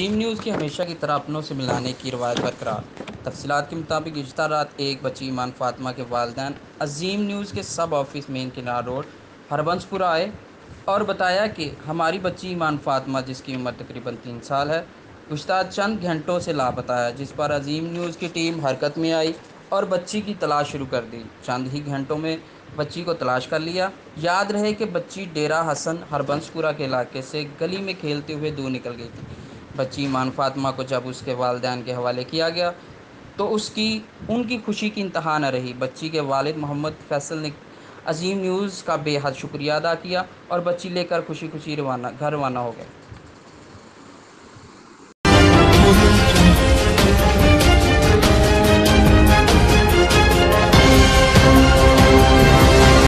अजीम news की हमेशा की तरह अपनों से मिलाने की रवायत बरकरार। तफसीलात के मुताबिक गुज़श्ता रात एक बच्ची ईमान फ़ातिमा के वालिदैन अजीम न्यूज़ के सब ऑफिस मेन किनार रोड हरबंसपुरा आए और बताया कि हमारी बच्ची ईमान फ़ातिमा, जिसकी उम्र तकरीबन 3 साल है, गुज़श्ता चंद घंटों से लापता है। जिस पर अजीम न्यूज़ की टीम हरकत में आई और बच्ची की तलाश शुरू कर दी। चंद ही घंटों में बच्ची को तलाश कर लिया। याद रहे कि बच्ची डेरा हसन हरबंसपुरा के इलाके से गली में खेलते हुए दूर निकल गई थी। बच्ची ईमान फ़ातिमा को जब उसके वालिदैन के हवाले किया गया तो उसकी उनकी खुशी की इंतहा न रही। बच्ची के वालिद मोहम्मद फैसल ने अजीम न्यूज़ का बेहद शुक्रिया अदा किया और बच्ची लेकर खुशी खुशी घर रवाना हो गए।